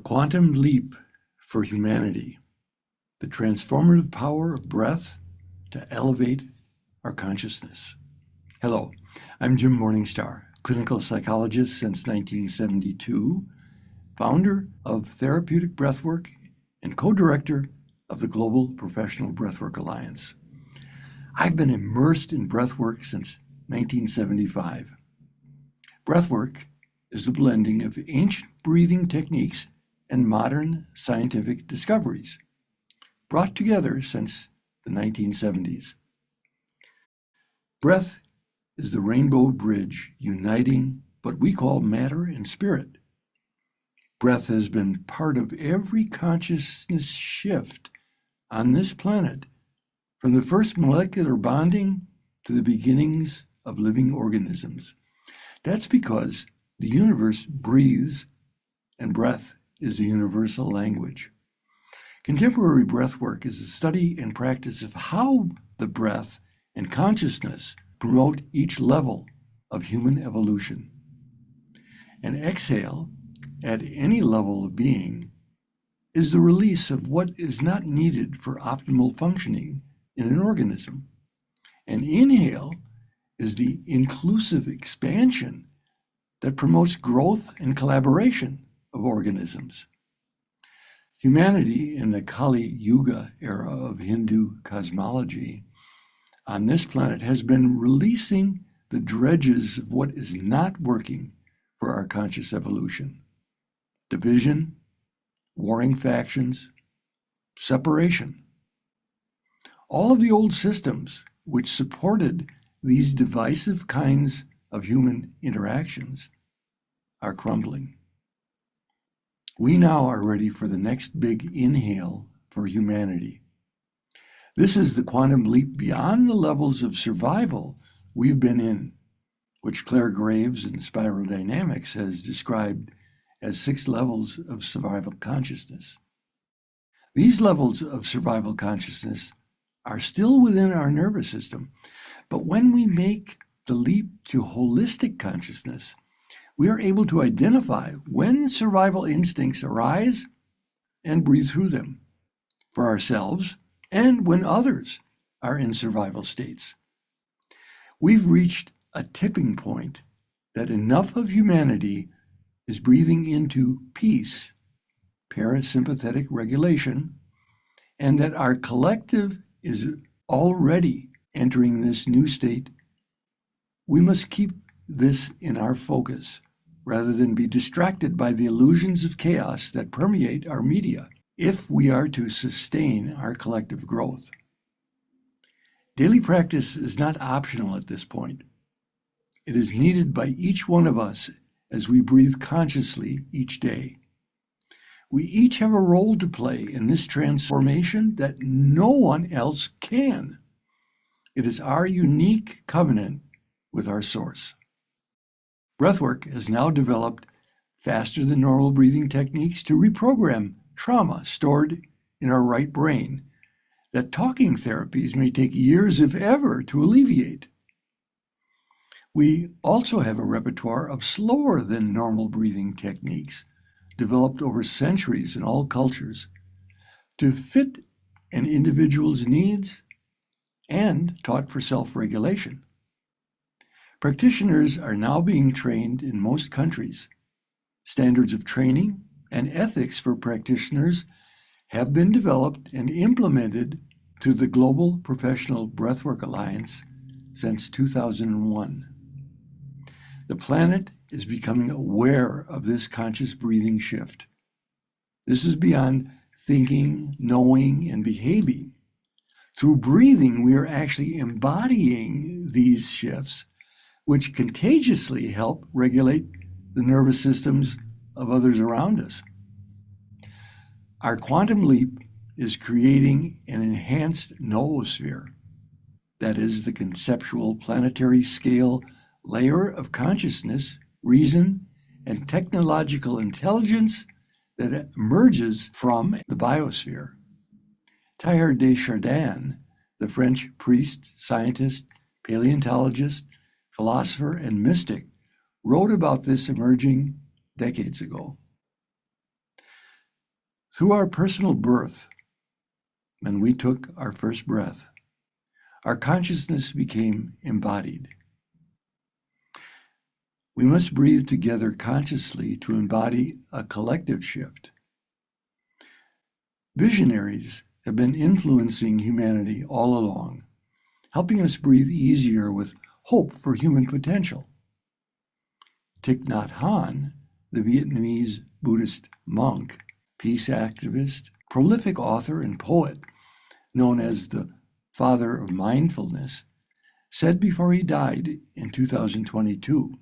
quantum leap for humanity, the transformative power of breath to elevate our consciousness. Hello, I'm Jim Morningstar, clinical psychologist since 1972, founder of Therapeutic Breathwork, and co-director of the Global Professional Breathwork Alliance. I've been immersed in breathwork since 1975. Breathwork is the blending of ancient breathing techniques and modern scientific discoveries, brought together since the 1970s. Breath is the rainbow bridge uniting what we call matter and spirit. Breath has been part of every consciousness shift on this planet, from the first molecular bonding to the beginnings of living organisms. That's because the universe breathes, and breath is a universal language. Contemporary breathwork is the study and practice of how the breath and consciousness promote each level of human evolution. An exhale at any level of being is the release of what is not needed for optimal functioning in an organism. An inhale is the inclusive expansion that promotes growth and collaboration of organisms. Humanity in the Kali Yuga era of Hindu cosmology on this planet has been releasing the dredges of what is not working for our conscious evolution. Division, warring factions, separation. All of the old systems which supported these divisive kinds of human interactions are crumbling. We now are ready for the next big inhale for humanity. This is the quantum leap beyond the levels of survival we've been in, which Claire Graves in Spiral Dynamics has described as 6 levels of survival consciousness. These levels of survival consciousness are still within our nervous system, but when we make the leap to holistic consciousness, we are able to identify when survival instincts arise and breathe through them for ourselves and when others are in survival states. We've reached a tipping point that enough of humanity is breathing into peace, parasympathetic regulation, and that our collective is already entering this new state. We must keep this in our focus rather than be distracted by the illusions of chaos that permeate our media if we are to sustain our collective growth. Daily practice is not optional at this point. It is needed by each one of us as we breathe consciously each day. We each have a role to play in this transformation that no one else can. It is our unique covenant with our source. Breathwork has now developed faster than normal breathing techniques to reprogram trauma stored in our right brain that talking therapies may take years, if ever, to alleviate. We also have a repertoire of slower than normal breathing techniques developed over centuries in all cultures to fit an individual's needs and taught for self-regulation. Practitioners are now being trained in most countries. Standards of training and ethics for practitioners have been developed and implemented through the Global Professional Breathwork Alliance since 2001. The planet is becoming aware of this conscious breathing shift. This is beyond thinking, knowing, and behaving. Through breathing, we are actually embodying these shifts, which contagiously help regulate the nervous systems of others around us. Our quantum leap is creating an enhanced noosphere, that is the conceptual planetary scale layer of consciousness, reason, and technological intelligence that emerges from the biosphere. Teilhard de Chardin, the French priest, scientist, paleontologist, philosopher, and mystic, wrote about this emerging decades ago. Through our personal birth, when we took our first breath, our consciousness became embodied. We must breathe together consciously to embody a collective shift. Visionaries have been influencing humanity all along, helping us breathe easier with hope for human potential. Thich Nhat Hanh, the Vietnamese Buddhist monk, peace activist, prolific author, and poet, known as the father of mindfulness, said before he died in 2022,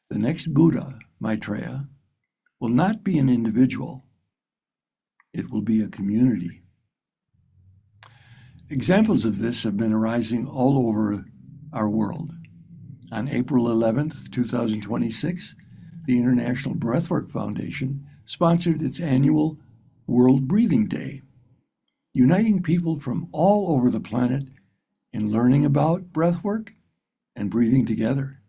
"The next Buddha, Maitreya, will not be an individual. It will be a community." Examples of this have been arising all over our world. On April 11th, 2026, the International Breathwork Foundation sponsored its annual World Breathing Day, uniting people from all over the planet in learning about breathwork and breathing together.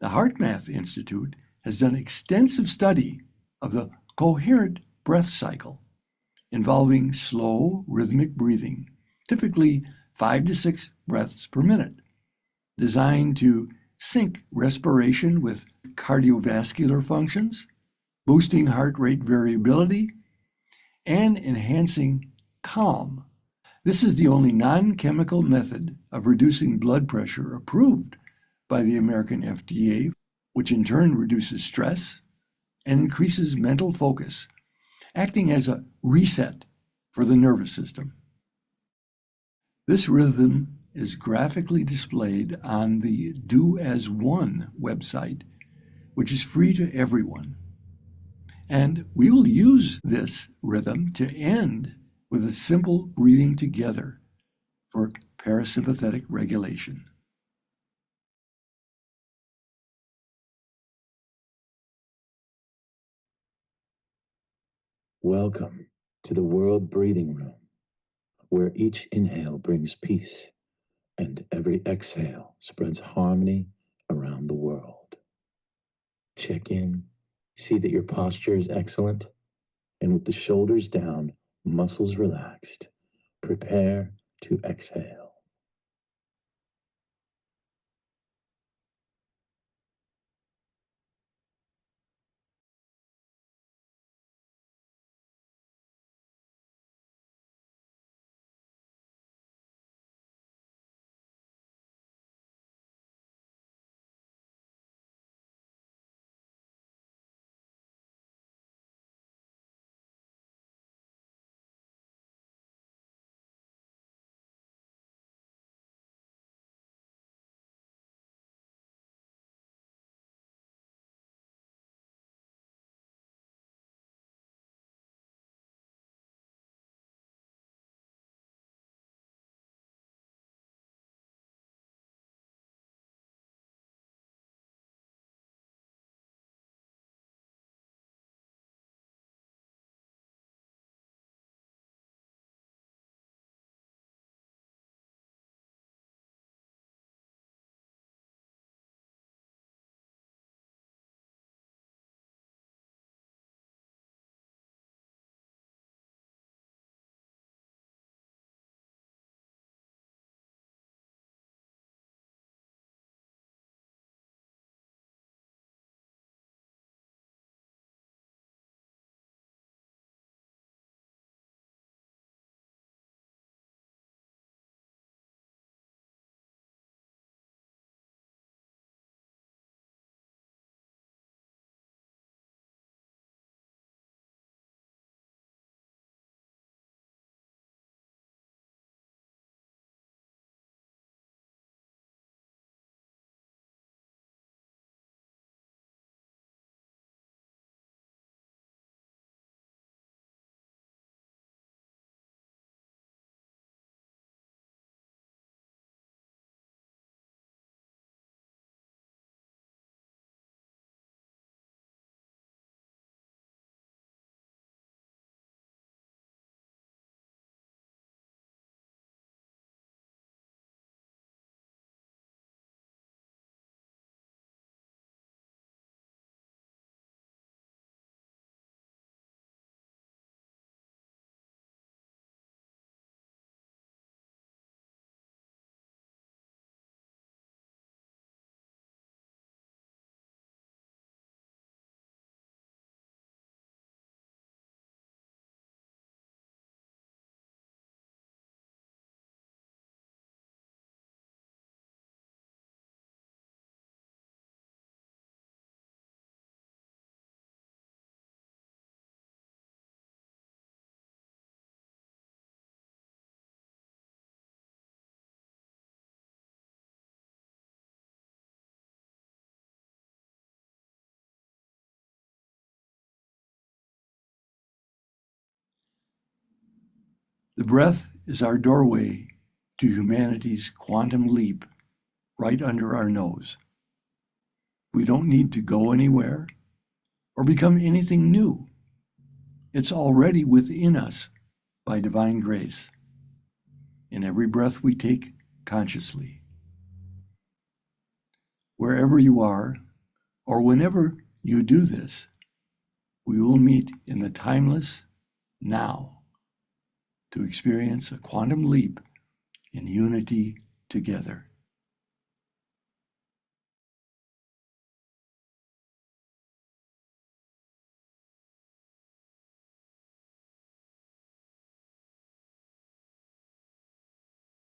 The HeartMath Institute has done extensive study of the coherent breath cycle, involving slow, rhythmic breathing, typically 5 to 6 breaths per minute, designed to sync respiration with cardiovascular functions, boosting heart rate variability, and enhancing calm. This is the only non-chemical method of reducing blood pressure approved by the American FDA, which in turn reduces stress and increases mental focus, acting as a reset for the nervous system. This rhythm is graphically displayed on the Do As One website, which is free to everyone. And we will use this rhythm to end with a simple breathing together for parasympathetic regulation. Welcome to the World Breathing Room, where each inhale brings peace and every exhale spreads harmony around the world. Check in, see that your posture is excellent, and with the shoulders down, muscles relaxed, prepare to exhale. The breath is our doorway to humanity's quantum leap right under our nose. We don't need to go anywhere or become anything new. It's already within us by divine grace in every breath we take consciously. Wherever you are, or whenever you do this, we will meet in the timeless now to experience a quantum leap in unity together.